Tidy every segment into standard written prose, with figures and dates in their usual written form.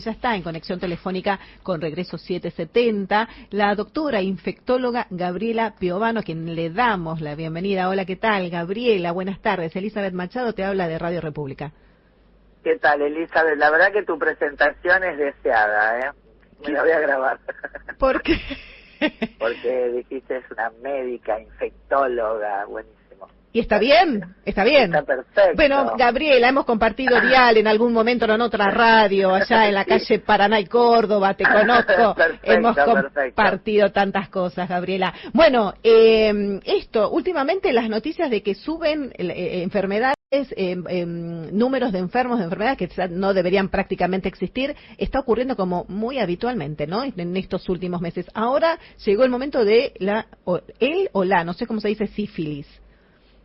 Ya está en conexión telefónica con Regreso 770, la doctora infectóloga Gabriela Piovano, a quien le damos la bienvenida. Hola, ¿qué tal, Gabriela? Buenas tardes. Elizabeth Machado te habla de Radio República. ¿Qué tal, Elizabeth? La verdad que tu presentación es deseada, ¿eh? Me la voy a grabar. ¿Por qué? Porque dijiste es una médica, infectóloga, buenísimo. Y está bien, está bien. Está perfecto. Bueno, Gabriela, hemos compartido dial en algún momento en otra radio, allá en la calle Paraná y Córdoba, te conozco. Perfecto, hemos compartido tantas cosas, Gabriela. Bueno, últimamente las noticias de que suben enfermedades, números de enfermos de enfermedades que no deberían prácticamente existir, está ocurriendo como muy habitualmente, ¿no? En estos últimos meses. Ahora llegó el momento de no sé cómo se dice, sífilis.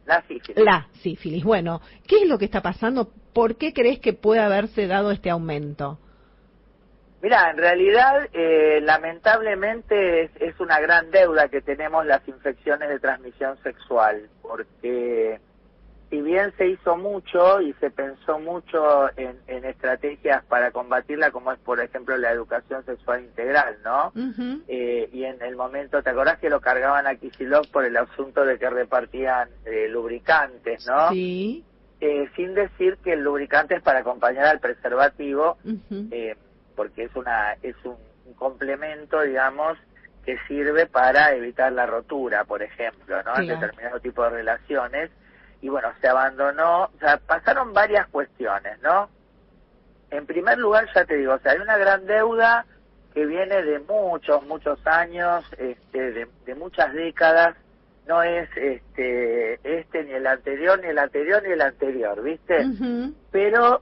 La sífilis. La sífilis. Bueno, ¿qué es lo que está pasando? ¿Por qué crees que puede haberse dado este aumento? Mira, en realidad, lamentablemente es una gran deuda que tenemos las infecciones de transmisión sexual, porque si bien se hizo mucho y se pensó mucho en estrategias para combatirla, como es, por ejemplo, la educación sexual integral, ¿no? Uh-huh. Y en el momento, ¿te acordás que lo cargaban a Kicillof por el asunto de que repartían lubricantes, ¿no? Sí. Sin decir que el lubricante es para acompañar al preservativo, uh-huh. Porque es un complemento, digamos, que sirve para evitar la rotura, por ejemplo, ¿no? En determinado tipo de relaciones. Y bueno, se abandonó, o sea, pasaron varias cuestiones, ¿no? En primer lugar, ya te digo, o sea, hay una gran deuda que viene de muchos años, de muchas décadas, no es ni el anterior, ni el anterior, ni el anterior, ¿viste? Uh-huh. Pero,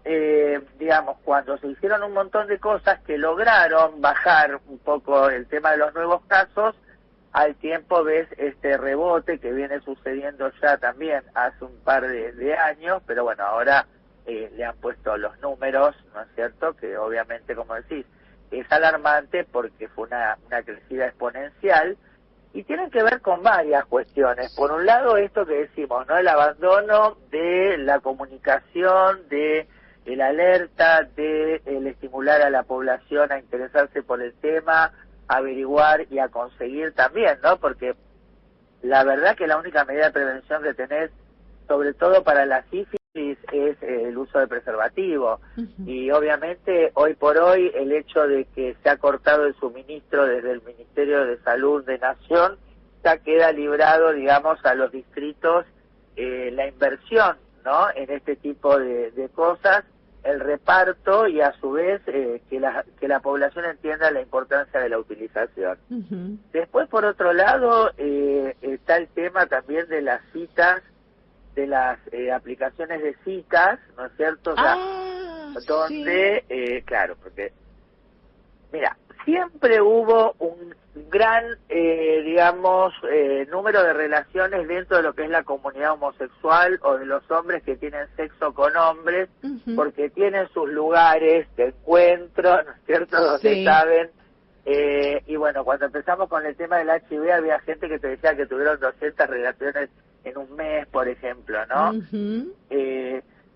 digamos, cuando se hicieron un montón de cosas que lograron bajar un poco el tema de los nuevos casos, al tiempo ves este rebote que viene sucediendo ya también hace un par de años, pero bueno, ahora le han puesto los números, ¿no es cierto? Que obviamente, como decís, es alarmante porque fue una crecida exponencial y tienen que ver con varias cuestiones. Por un lado, esto que decimos, ¿no? El abandono de la comunicación, de el alerta, de el estimular a la población a interesarse por el tema, averiguar y a conseguir también, ¿no? Porque la verdad que la única medida de prevención que tenés, sobre todo para la sífilis, es el uso de preservativo. Uh-huh. Y obviamente hoy por hoy el hecho de que se ha cortado el suministro desde el Ministerio de Salud de Nación, ya queda librado, digamos, a los distritos la inversión, ¿no? En este tipo de cosas, el reparto y a su vez que la población entienda la importancia de la utilización. Uh-huh. Después, por otro lado, está el tema también de las citas, de las aplicaciones de citas, ¿no es cierto? O sea, donde, sí. Claro, porque, mira, siempre hubo un gran, número de relaciones dentro de lo que es la comunidad homosexual o de los hombres que tienen sexo con hombres, uh-huh. porque tienen sus lugares de encuentro, ¿no es cierto?, donde sí. Saben. Y bueno, cuando empezamos con el tema del HIV había gente que te decía que tuvieron 200 relaciones en un mes, por ejemplo, ¿no? Uh-huh.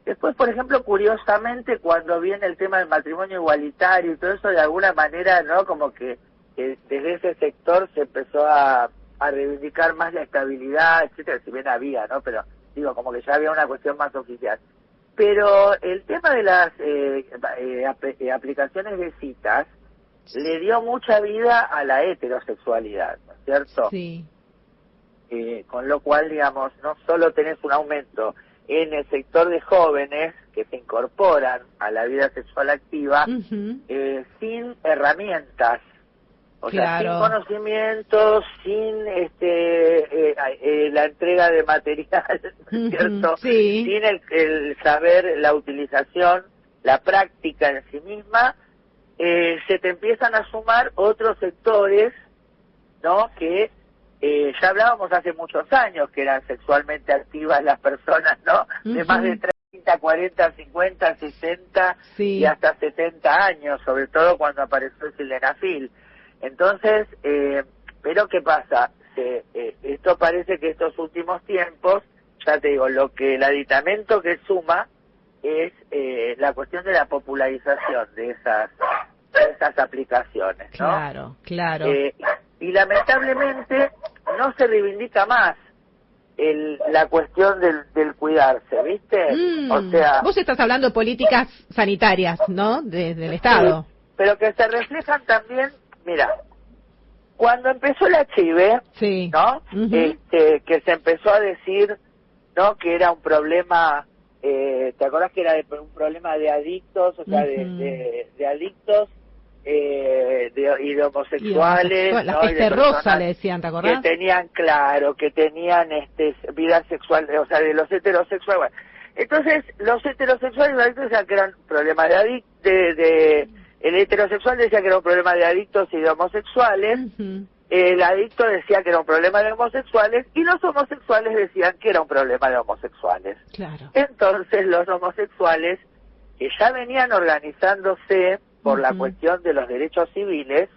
Después, por ejemplo, curiosamente, cuando viene el tema del matrimonio igualitario y todo eso, de alguna manera, ¿no? Como que desde ese sector se empezó a reivindicar más la estabilidad, etcétera, si bien había, ¿no? Pero, digo, como que ya había una cuestión más oficial. Pero el tema de las aplicaciones de citas le dio mucha vida a la heterosexualidad, ¿no es cierto? Sí. Con lo cual, digamos, no solo tenés un aumento en el sector de jóvenes que se incorporan a la vida sexual activa, uh-huh. Sin herramientas, o sea, sin conocimientos, sin la entrega de material, uh-huh. ¿cierto? Sí. Sin el saber la utilización, la práctica en sí misma, se te empiezan a sumar otros sectores, ¿no? Que ya hablábamos hace muchos años que eran sexualmente activas las personas, ¿no? Uh-huh. De más de 30, 40, 50, 60 sí. Y hasta 70 años, sobre todo cuando apareció el sildenafil. Entonces, pero ¿qué pasa? Esto parece que estos últimos tiempos, ya te digo, el aditamento que suma es la cuestión de la popularización de estas aplicaciones, ¿no? Claro, claro. Y lamentablemente no se reivindica más la cuestión del cuidarse, ¿viste? O sea, vos estás hablando de políticas sanitarias, ¿no? Del Estado. Sí, pero que se reflejan también, mira, cuando empezó el HIV, sí. ¿no? Que se empezó a decir, ¿no? Que era un problema, ¿te acordás que era un problema de adictos, o sea, de adictos y de homosexuales, la ¿no? peste rosa le decían, ¿te acordás? Que tenían, claro, que tenían vida sexual, o sea, de los heterosexuales. Bueno, entonces, los heterosexuales y los adictos decían que eran problemas el heterosexual decía que era un problema de adictos y de homosexuales, el adicto decía que era un problema de homosexuales y los homosexuales decían que era un problema de homosexuales. Claro. Entonces los homosexuales, que ya venían organizándose por la cuestión de los derechos civiles,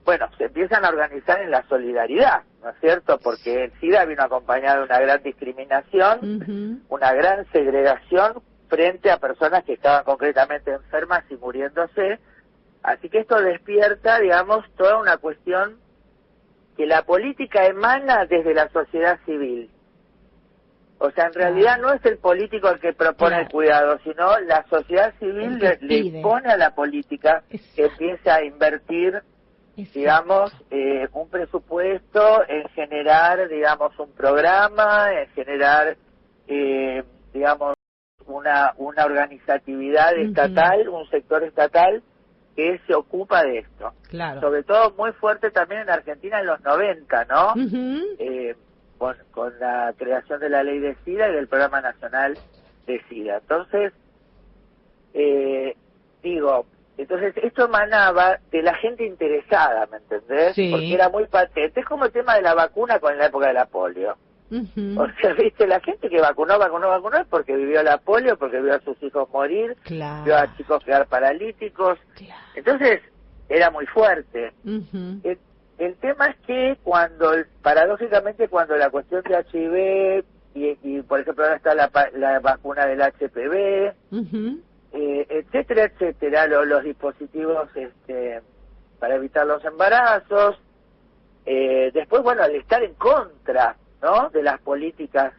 bueno, se empiezan a organizar en la solidaridad, ¿no es cierto? Porque el SIDA vino acompañado de una gran discriminación, una gran segregación frente a personas que estaban concretamente enfermas y muriéndose. Así que esto despierta, digamos, toda una cuestión que la política emana desde la sociedad civil. O sea, en realidad no es el político el que propone el cuidado, sino la sociedad civil le impone a la política que empiece a invertir, digamos, un presupuesto en generar, digamos, un programa, en generar, digamos, una organizatividad estatal, un sector estatal que se ocupa de esto. Claro. Sobre todo muy fuerte también en Argentina en los 90, ¿no? Con la creación de la ley de SIDA y del Programa Nacional de SIDA. Entonces, entonces esto emanaba de la gente interesada, ¿me entendés? Sí. Porque era muy patente. Es como el tema de la vacuna con la época de la polio. O sea, viste, la gente que vacunó es porque vivió la polio, porque vio a sus hijos morir, vio a chicos quedar paralíticos. Entonces, era muy fuerte. El tema es que paradójicamente cuando la cuestión de HIV y por ejemplo ahora está la vacuna del HPV, etcétera, los dispositivos para evitar los embarazos, después, bueno, al estar en contra, ¿no?, de las políticas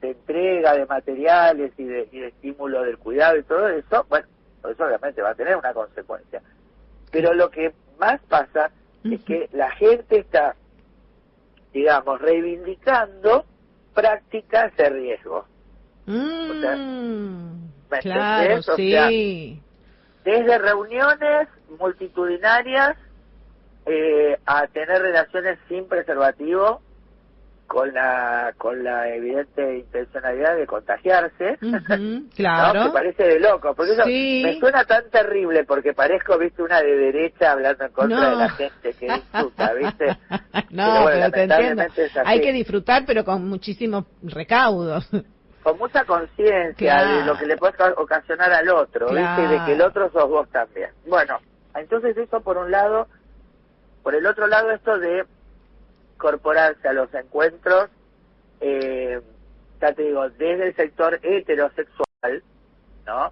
de entrega de materiales y de estímulo del cuidado y todo eso, bueno, eso obviamente va a tener una consecuencia. Pero lo que más pasa es que la gente está, digamos, reivindicando prácticas de riesgo. O sea, ¿me entendés? O sea, desde reuniones multitudinarias a tener relaciones sin preservativo con la evidente intencionalidad de contagiarse, claro. ¿no? Que parece de loco, porque eso me suena tan terrible, porque parezco, viste, una de derecha hablando en contra de la gente que disfruta, viste. Pero te entiendo. Hay que disfrutar, pero con muchísimos recaudos. Con mucha conciencia de lo que le puede ocasionar al otro, ¿viste? Y de que el otro sos vos también. Bueno, entonces eso por un lado. Por el otro lado, esto de incorporarse a los encuentros, ya te digo, desde el sector heterosexual, ¿no?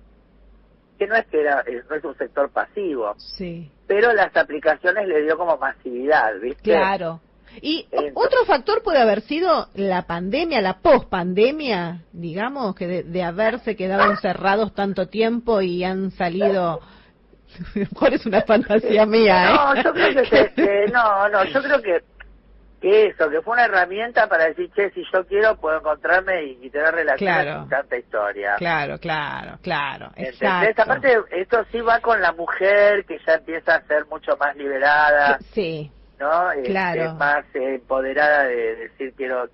Que no es un sector pasivo, pero las aplicaciones le dio como masividad, ¿viste? Claro. Y otro factor puede haber sido la pandemia, la pospandemia, digamos, que de haberse quedado encerrados tanto tiempo y han salido... Mejor es una fantasía mía, No, yo creo yo creo que fue una herramienta para decir, che, si yo quiero puedo encontrarme y tener relaciones sin tanta historia. Claro, exacto. Aparte, esto sí va con la mujer que ya empieza a ser mucho más liberada, ¿no? Más empoderada de decir quiero,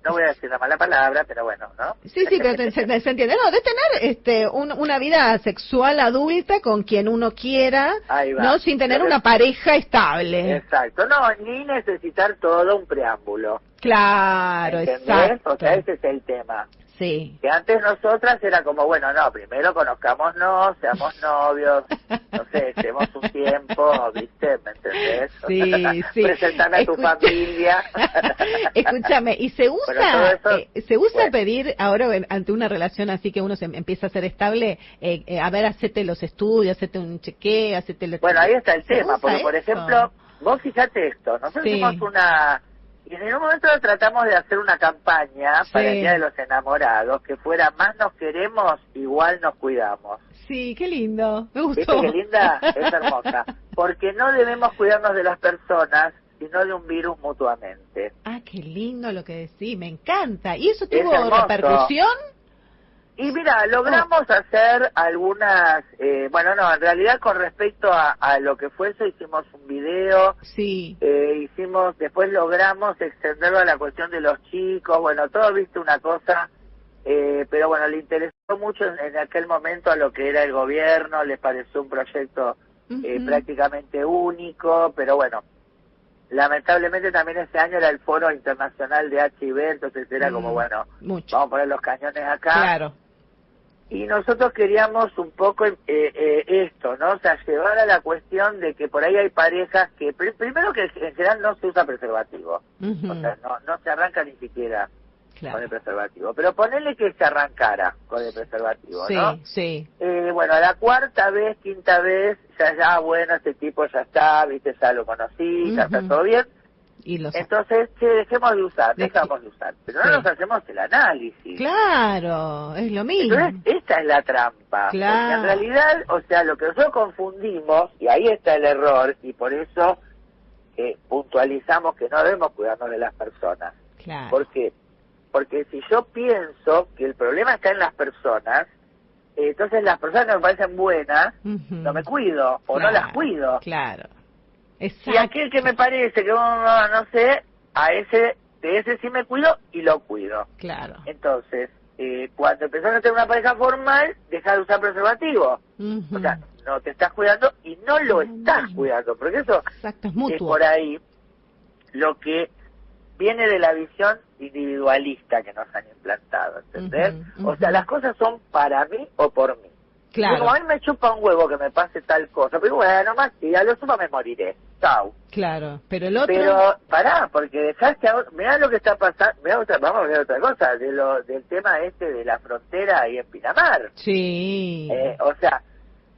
no voy a decir la mala palabra, pero bueno, ¿no? Sí, pero se entiende. No, de tener una vida sexual adulta con quien uno quiera, no, sin tener una pareja estable. Exacto, no, ni necesitar todo un preámbulo. Claro, ¿entendés? exacto. O sea, ese es el tema. Sí. Que antes nosotras era como, bueno, no, primero conozcámonos, seamos novios, no sé, demos un tiempo, ¿viste? ¿Me entendés? Sí, sí. Presentar a tu familia. Escúchame, ¿y se usa, se usa bueno, pedir ahora ante una relación así que uno se empieza a ser estable, a ver, hacete los estudios, hacete un chequeo, hacete los... Bueno, ahí está el tema, porque eso? por ejemplo, vos fíjate esto, nosotros Sí. hicimos una... Y en un momento tratamos de hacer una campaña para el Sí. Día de los Enamorados, que fuera más nos queremos, igual nos cuidamos. Sí, qué lindo, me gustó. ¿Viste qué linda? Es hermosa. Porque no debemos cuidarnos de las personas, sino de un virus mutuamente. Ah, qué lindo lo que decís, me encanta. ¿Y eso Es tuvo hermoso. repercusión? Y mira, logramos hacer algunas, bueno, no, en realidad con respecto a lo que fue eso, hicimos un video, Sí. después logramos extenderlo a la cuestión de los chicos, bueno, todo viste una cosa, pero bueno, le interesó mucho en aquel momento a lo que era el gobierno, les pareció un proyecto prácticamente único, pero bueno, lamentablemente también ese año era el Foro Internacional de HIV, entonces era como, bueno, mucho. vamos a poner los cañones acá. Claro. Y nosotros queríamos un poco esto, ¿no? O sea, llevar a la cuestión de que por ahí hay parejas que, primero que en general no se usa preservativo. O sea, no se arranca ni siquiera con el preservativo. Pero ponerle que se arrancara con el preservativo, ¿no? Sí, bueno, a la cuarta vez, quinta vez, ya, bueno, este tipo ya está, viste, ya lo conocí, ya está todo bien. Entonces, dejemos de usar, dejamos de usar. Pero no nos hacemos el análisis. Claro, es lo mismo. Entonces, esta es la trampa. Claro. Porque en realidad, o sea, lo que nosotros confundimos, y ahí está el error, y por eso puntualizamos que no debemos cuidarnos de las personas. Claro. ¿Por qué? Porque si yo pienso que el problema está en las personas, entonces las personas que me parecen buenas, no me cuido, o no las cuido. Claro. Exacto. Y aquel que me parece que no sé, de ese sí me cuido y lo cuido. Claro. Entonces, cuando empezás a tener una pareja formal, deja de usar preservativo. O sea, no te estás cuidando y no lo estás cuidando, porque eso es por ahí lo que viene de la visión individualista que nos han implantado, ¿entendés? O sea, las cosas son para mí o por mí. Claro. Y como a mí me chupa un huevo que me pase tal cosa, pero bueno, más si a lo sumo me moriré. Chau. Claro, pero el otro... Pero pará, porque dejaste a... Mirá lo que está pasando, vamos a ver otra cosa, del tema de la frontera ahí en Pinamar. Sí. O sea,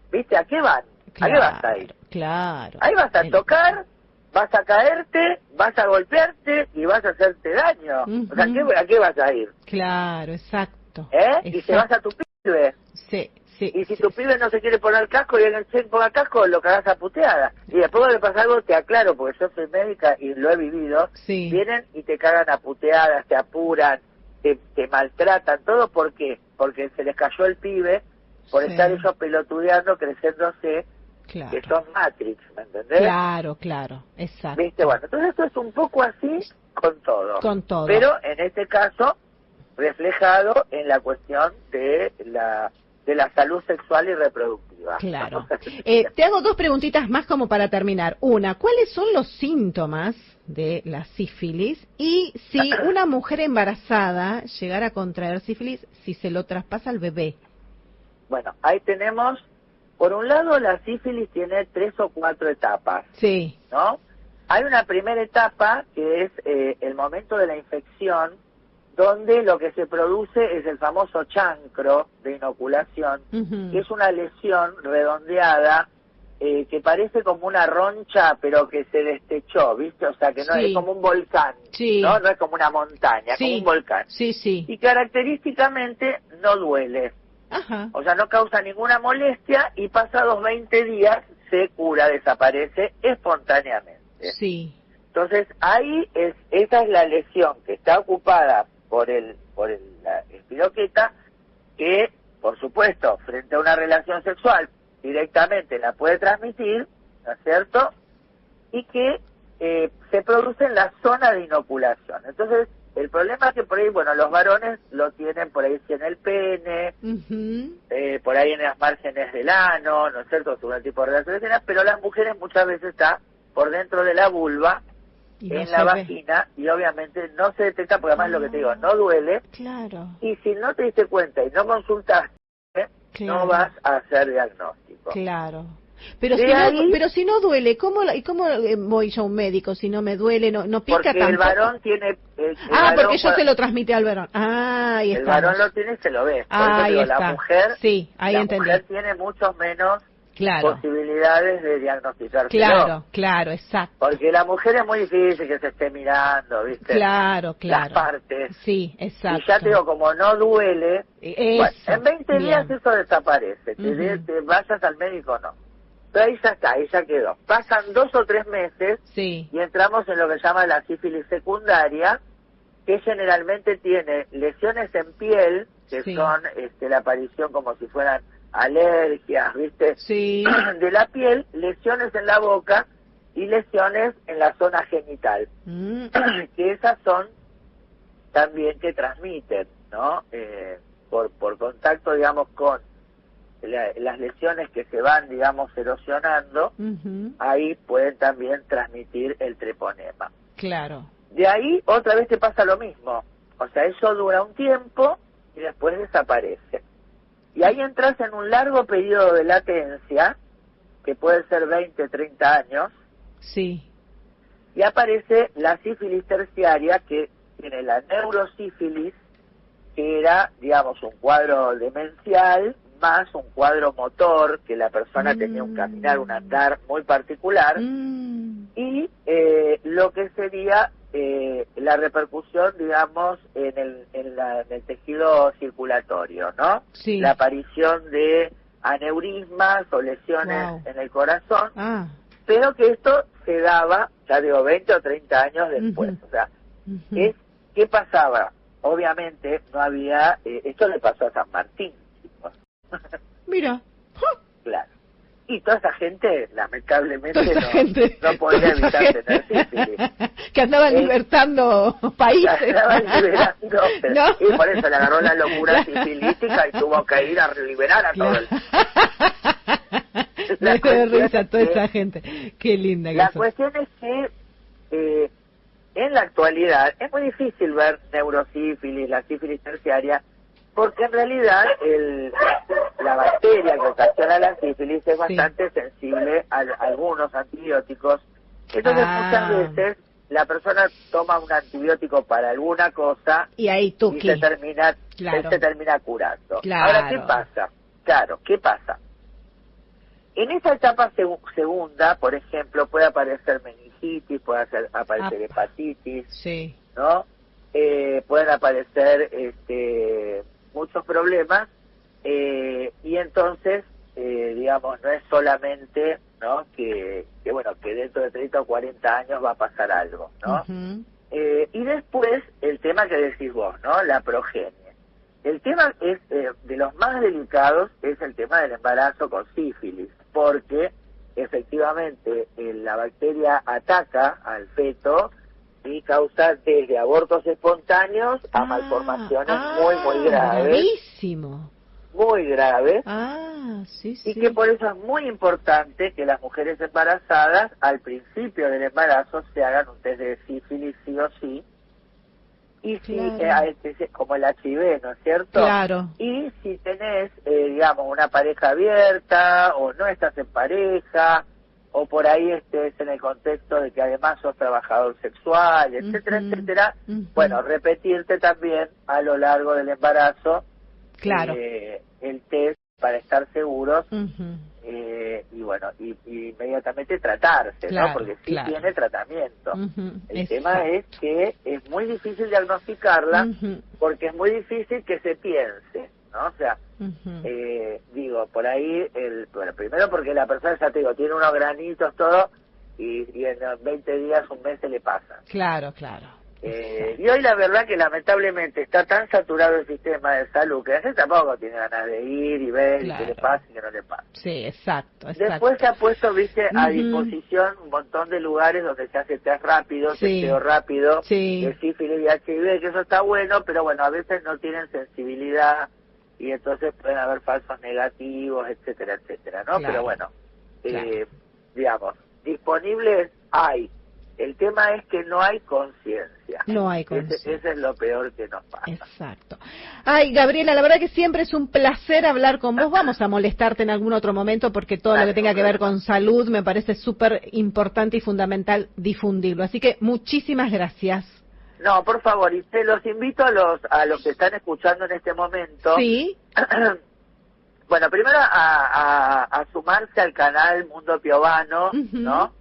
¿viste? ¿A qué van? Claro, ¿A qué vas a ir? Claro. Ahí vas a tocar, vas a caerte, vas a golpearte y vas a hacerte daño. O sea, ¿a qué vas a ir? Claro, exacto. Y te vas a tu pibe. Sí. Sí, y si tu pibe no se quiere poner casco y alguien se ponga casco, lo cagás a puteada. Y después cuando le pasa algo, te aclaro, porque yo soy médica y lo he vivido, vienen y te cagan a puteadas, te apuran, te maltratan, todo. ¿Por qué? Porque se les cayó el pibe por estar ellos pelotudeando, creciéndose, que son Matrix, ¿me entendés? Claro, exacto. ¿Viste? Bueno, entonces esto es un poco así con todo. Con todo. Pero en este caso, reflejado en la cuestión de la salud sexual y reproductiva. Claro. Te hago dos preguntitas más como para terminar. Una, ¿cuáles son los síntomas de la sífilis? Y si una mujer embarazada llegara a contraer sífilis, si se lo traspasa al bebé. Bueno, ahí tenemos, por un lado, la sífilis tiene 3 o 4 etapas. Sí. ¿No? Hay una primera etapa que es el momento de la infección, donde lo que se produce es el famoso chancro de inoculación, que es una lesión redondeada que parece como una roncha, pero que se destechó, ¿viste? O sea, que no es como un volcán, ¿no? No es como una montaña, como un volcán. Y característicamente no duele. O sea, no causa ninguna molestia y pasados 20 días se cura, desaparece espontáneamente. Entonces, ahí esa es la lesión que está ocupada por la espiroqueta, que, por supuesto, frente a una relación sexual, directamente la puede transmitir, ¿no es cierto? Y que se produce en la zona de inoculación. Entonces, el problema es que por ahí, bueno, los varones lo tienen por ahí en el pene, por ahí en las márgenes del ano, ¿no es cierto?, según el tipo de relación que tengan, pero las mujeres muchas veces está por dentro de la vulva, en la vagina, y obviamente no se detecta, porque además lo que te digo, no duele, y si no te diste cuenta y no consultaste, no vas a hacer diagnóstico. Pero De si no, ahí, pero si no duele, ¿cómo voy yo a un médico si no me duele, no pica porque tampoco? el varón tiene... Porque yo se lo transmite al varón. Ahí el estamos. varón lo tiene y se lo ve. Por eso Ahí digo, está. la mujer, Sí, ahí entendí. mujer tiene mucho menos Claro. posibilidades de diagnosticarse. Claro, exacto. Porque la mujer es muy difícil que se esté mirando, ¿viste? Claro. Las partes. Sí, exacto. Y ya te digo, como no duele, Eso, bueno, en 20 días bien. eso desaparece. Te vayas al médico, no. Pero ahí ya está, ahí ya quedó. Pasan 2 o 3 meses Sí. y entramos en lo que se llama la sífilis secundaria, que generalmente tiene lesiones en piel, que Sí. son la aparición como si fueran alergias, ¿viste? Sí. De la piel, lesiones en la boca y lesiones en la zona genital. Que esas son también que transmiten, ¿no? Por contacto, digamos, con las lesiones que se van, digamos, erosionando, ahí pueden también transmitir el treponema. Claro. De ahí otra vez te pasa lo mismo. O sea, eso dura un tiempo y después desaparece. Y ahí entras en un largo periodo de latencia, que puede ser 20, 30 años, Sí. y aparece la sífilis terciaria, que tiene la neurosífilis, que era, digamos, un cuadro demencial, más un cuadro motor, que la persona tenía un caminar, un andar muy particular, y lo que sería la repercusión, digamos, en el tejido circulatorio, ¿no? Sí. La aparición de aneurismas o lesiones en el corazón, pero que esto se daba, ya digo, 20 o 30 años después. O sea, ¿qué pasaba? Obviamente no había, esto le pasó a San Martín, chicos. Mira. Claro. Y toda esa gente, lamentablemente, no podía toda esa evitar gente tener sífilis. que andaban libertando países. Andaban liberando, ¿No? y por eso le agarró la locura sifilítica y tuvo que ir a liberar a todo el... Me de risa toda esa gente. Qué linda que La sos. cuestión es que en la actualidad es muy difícil ver neurosífilis, la sífilis terciaria, porque en realidad la bacteria que ocasiona la sífilis es bastante sensible a algunos antibióticos. Entonces muchas veces la persona toma un antibiótico para alguna cosa y ahí y se termina curando. Claro. Ahora, ¿qué pasa? Claro, ¿qué pasa? En esa etapa segunda, por ejemplo, puede aparecer meningitis, puede aparecer hepatitis, ¿no? Pueden aparecer muchos problemas, y entonces, digamos, no es solamente, ¿no? que bueno, que dentro de 30 o 40 años va a pasar algo, ¿no? Y después, el tema que decís vos, ¿no? La progenie. El tema es, de los más delicados, es el tema del embarazo con sífilis, porque efectivamente la bacteria ataca al feto y causa desde abortos espontáneos a malformaciones muy graves. Gravísimo. Muy graves. Sí. Y que por eso es muy importante que las mujeres embarazadas, al principio del embarazo, se hagan un test de sífilis sí o sí. Y si, como el HIV, ¿no es cierto? Claro. Y si tenés, digamos, una pareja abierta, o no estás en pareja, o por ahí estés en el contexto de que además sos trabajador sexual, etcétera, etcétera, bueno, repetirte también a lo largo del embarazo el test para estar seguros, y bueno, y inmediatamente tratarse, ¿no? Porque sí tiene tratamiento. El tema es que es muy difícil diagnosticarla, porque es muy difícil que se piense, ¿no? O sea, digo, por ahí, bueno, primero porque la persona, ya te digo, tiene unos granitos, todo, y en 20 días, un mes se le pasa. Claro. Y hoy la verdad que lamentablemente está tan saturado el sistema de salud que la gente tampoco tiene ganas de ir y ver qué le pasa y qué no le pasa. Sí, exacto. Después se ha puesto, viste, a disposición un montón de lugares donde se hace test rápido, testeo rápido, de sífilis y HIV, que eso está bueno, pero bueno, a veces no tienen sensibilidad y entonces pueden haber falsos negativos, etcétera, etcétera, ¿no? Pero bueno, digamos, disponibles hay. El tema es que no hay conciencia. No hay conciencia. Ese es lo peor que nos pasa. Exacto. Ay, Gabriela, la verdad que siempre es un placer hablar con vos. Vamos a molestarte en algún otro momento porque todo lo que tenga que ver con salud me parece súper importante y fundamental difundirlo. Así que muchísimas gracias. No, por favor, y te los invito a los que están escuchando en este momento. Sí. Bueno, primero a sumarse al canal Mundo Piovano, ¿no?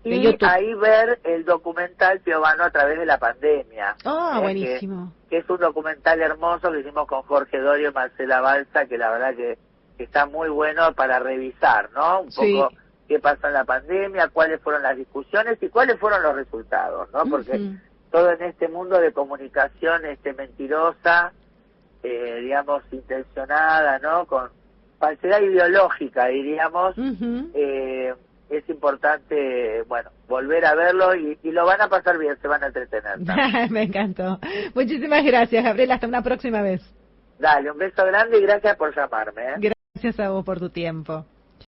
Y ahí ver el documental Piovano a través de la pandemia. Buenísimo. Que es un documental hermoso que hicimos con Jorge Dorio y Marcela Balsa, que la verdad que está muy bueno para revisar, ¿no? Un poco qué pasó en la pandemia, cuáles fueron las discusiones y cuáles fueron los resultados, ¿no? Porque todo en este mundo de comunicación mentirosa, digamos, intencionada, ¿no? Con falsedad ideológica, diríamos, es importante, bueno, volver a verlo y lo van a pasar bien, se van a entretener. Me encantó. Muchísimas gracias, Gabriela. Hasta una próxima vez. Dale, un beso grande y gracias por llamarme. Gracias a vos por tu tiempo.